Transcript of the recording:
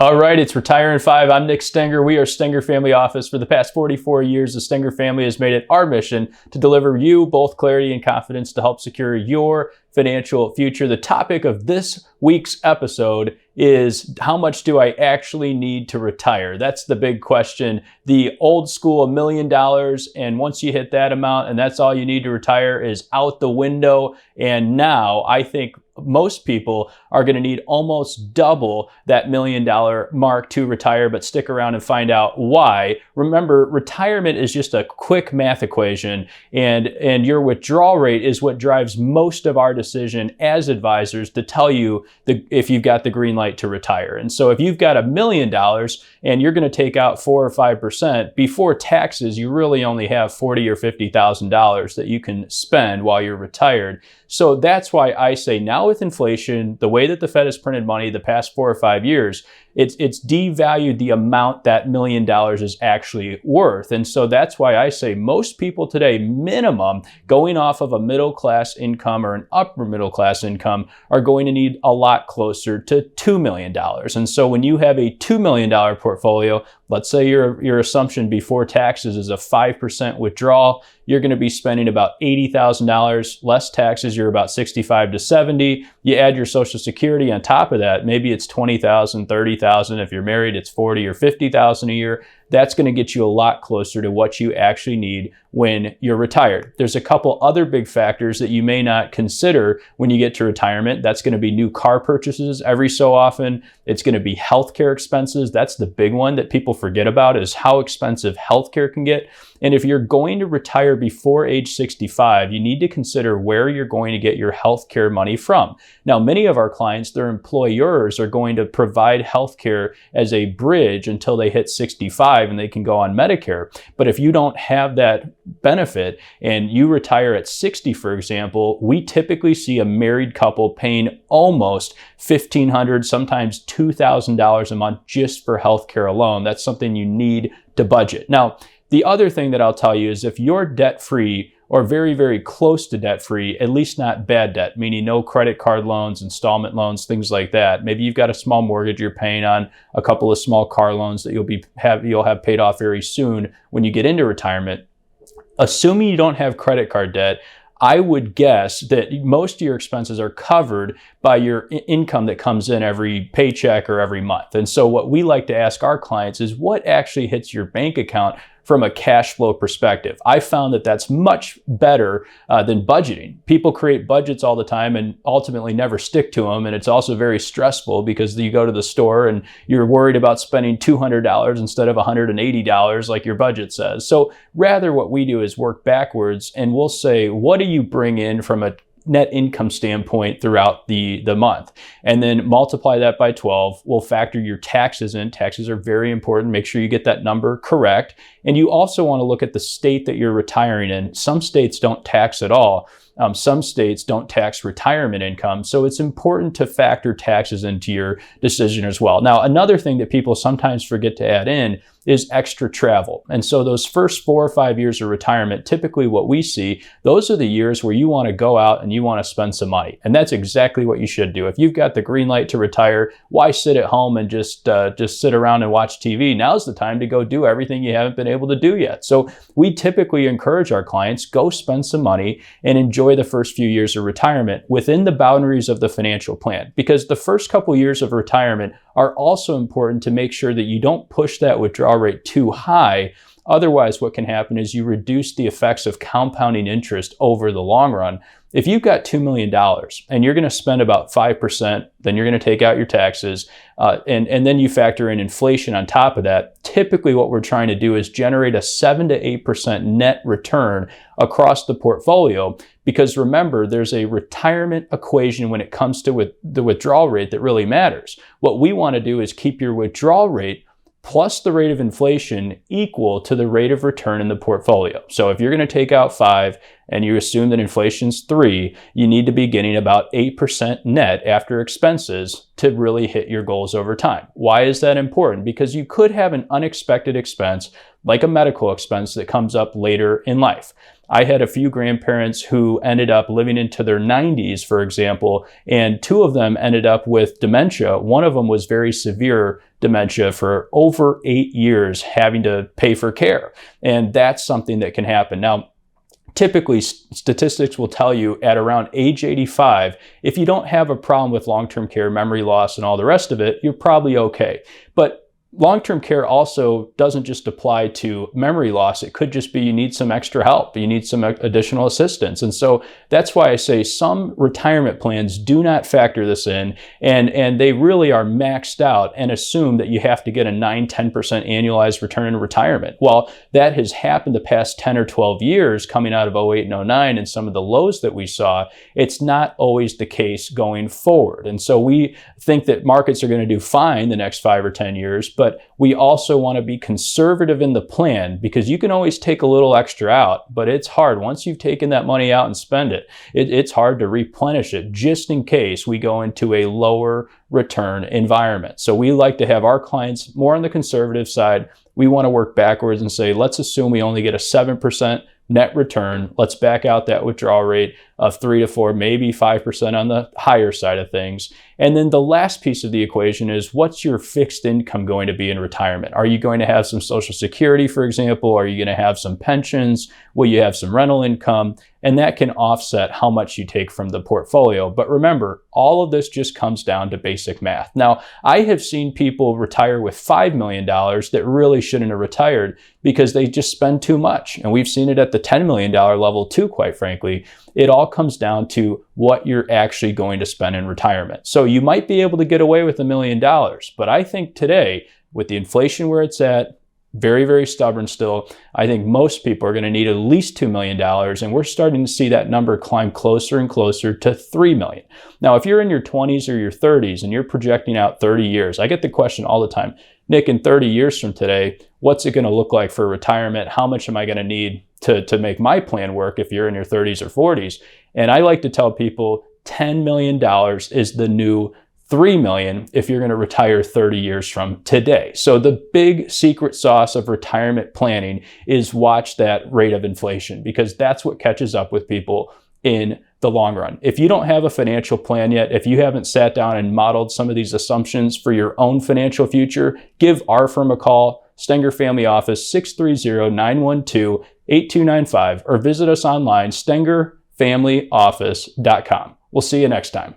All right, it's Retire in 5. I'm Nick Stenger. We are Stenger Family Office. For the past 44 years, the Stenger family has made it our mission to deliver you both clarity and confidence to help secure your financial future. The topic of this week's episode is, how much do I actually need to retire? That's the big question. The old school $1 million, and once you hit that amount and that's all you need to retire, is out the window. And now I think most people are going to need almost double that $1 million mark to retire, but stick around and find out why. Remember, retirement is just a quick math equation, and your withdrawal rate is what drives most of our decision as advisors to tell you if you've got the green light to retire. And so if you've got $1 million and you're going to take out 4 or 5%, before taxes, you really only have $40,000 or $50,000 that you can spend while you're retired. So that's why I say, now with inflation, the way that the Fed has printed money the past 4 or 5 years, it's devalued the amount that $1 million is actually worth. And so that's why I say most people today, minimum, going off of a middle class income or an upper middle class income, are going to need a lot closer to $2 million. And so when you have a $2 million portfolio, let's say your assumption before taxes is a 5% withdrawal, you're going to be spending about $80,000 less taxes. You're about 65 to 70. You add your Social Security on top of that. Maybe it's 20,000, 30,000. If you're married, it's 40 or 50,000 a year. That's going to get you a lot closer to what you actually need when you're retired. There's a couple other big factors that you may not consider when you get to retirement. That's going to be new car purchases every so often. It's going to be healthcare expenses. That's the big one that people forget about, is how expensive healthcare can get. And if you're going to retire before age 65, you need to consider where you're going to get your healthcare money from. Now, many of our clients, their employers are going to provide healthcare as a bridge until they hit 65 and they can go on Medicare. But if you don't have that benefit and you retire at 60, for example, we typically see a married couple paying almost $1,500, sometimes $2,000 a month just for healthcare alone. That's something you need to budget. Now, the other thing that I'll tell you is, if you're debt-free or very, very close to debt-free, at least not bad debt, meaning no credit card loans, installment loans, things like that. Maybe you've got a small mortgage you're paying on, a couple of small car loans that you'll have paid off very soon when you get into retirement. Assuming you don't have credit card debt, I would guess that most of your expenses are covered by your income that comes in every paycheck or every month. And so what we like to ask our clients is, what actually hits your bank account from a cash flow perspective? I found that that's much better than budgeting. People create budgets all the time and ultimately never stick to them. And it's also very stressful because you go to the store and you're worried about spending $200 instead of $180 like your budget says. So rather, what we do is work backwards, and we'll say, what do you bring in from a net income standpoint throughout the month, and then multiply that by 12. We'll factor your taxes in. Taxes are very important. Make sure you get that number correct. And you also want to look at the state that you're retiring in. Some states don't tax at all. Some states don't tax retirement income. So it's important to factor taxes into your decision as well. Now, another thing that people sometimes forget to add in is extra travel. And so those first 4 or 5 years of retirement, typically what we see, those are the years where you want to go out and you want to spend some money. And that's exactly what you should do. If you've got the green light to retire, why sit at home and just sit around and watch TV? Now's the time to go do everything you haven't been able to do yet. So we typically encourage our clients, go spend some money and enjoy the first few years of retirement within the boundaries of the financial plan. Because the first couple years of retirement are also important to make sure that you don't push that withdrawal rate too high. Otherwise, what can happen is you reduce the effects of compounding interest over the long run. If you've got $2 million and you're going to spend about 5%, then you're going to take out your taxes, and then you factor in inflation on top of that. Typically, what we're trying to do is generate a 7 to 8% net return across the portfolio. Because remember, there's a retirement equation when it comes to the withdrawal rate that really matters. What we want to do is keep your withdrawal rate plus the rate of inflation equal to the rate of return in the portfolio. So if you're going to take out 5 and you assume that inflation's 3, you need to be getting about 8% net after expenses to really hit your goals over time. Why is that important? Because you could have an unexpected expense, like a medical expense, that comes up later in life. I had a few grandparents who ended up living into their 90s, for example, and two of them ended up with dementia. One of them was very severe dementia for over 8 years, having to pay for care. And that's something that can happen. Now, typically, statistics will tell you at around age 85, if you don't have a problem with long-term care, memory loss, and all the rest of it, you're probably okay. But long-term care also doesn't just apply to memory loss. It could just be you need some extra help. You need some additional assistance. And so that's why I say some retirement plans do not factor this in, and they really are maxed out and assume that you have to get a 9-10% annualized return in retirement. Well, that has happened the past 10 or 12 years coming out of 08 and 09 and some of the lows that we saw. It's not always the case going forward. And so we think that markets are going to do fine the next 5 or 10 years, but we also want to be conservative in the plan, because you can always take a little extra out, but it's hard. Once you've taken that money out and spend it, it's hard to replenish it just in case we go into a lower return environment. So we like to have our clients more on the conservative side. We want to work backwards and say, let's assume we only get a 7% net return. Let's back out that withdrawal rate of 3 to 4, maybe 5% on the higher side of things. And then the last piece of the equation is, what's your fixed income going to be in retirement? Are you going to have some Social Security, for example? Are you going to have some pensions? Will you have some rental income? And that can offset how much you take from the portfolio. But remember, all of this just comes down to basic math. Now, I have seen people retire with $5 million that really shouldn't have retired because they just spend too much. And we've seen it at the $10 million level too, quite frankly. It all comes down to what you're actually going to spend in retirement. So you might be able to get away with $1 million, but I think today, with the inflation where it's at, very, very stubborn still, I think most people are going to need at least $2 million, and we're starting to see that number climb closer and closer to $3 million. Now, if you're in your 20s or your 30s and you're projecting out 30 years, I get the question all the time, Nick, in 30 years from today, what's it going to look like for retirement? How much am I going to need to make my plan work if you're in your 30s or 40s? And I like to tell people $10 million is the new $3 million if you're going to retire 30 years from today. So the big secret sauce of retirement planning is watch that rate of inflation, because that's what catches up with people in the long run. If you don't have a financial plan yet, if you haven't sat down and modeled some of these assumptions for your own financial future, give our firm a call, Stenger Family Office, 630-912-8295, or visit us online, StengerFamilyOffice.com. We'll see you next time.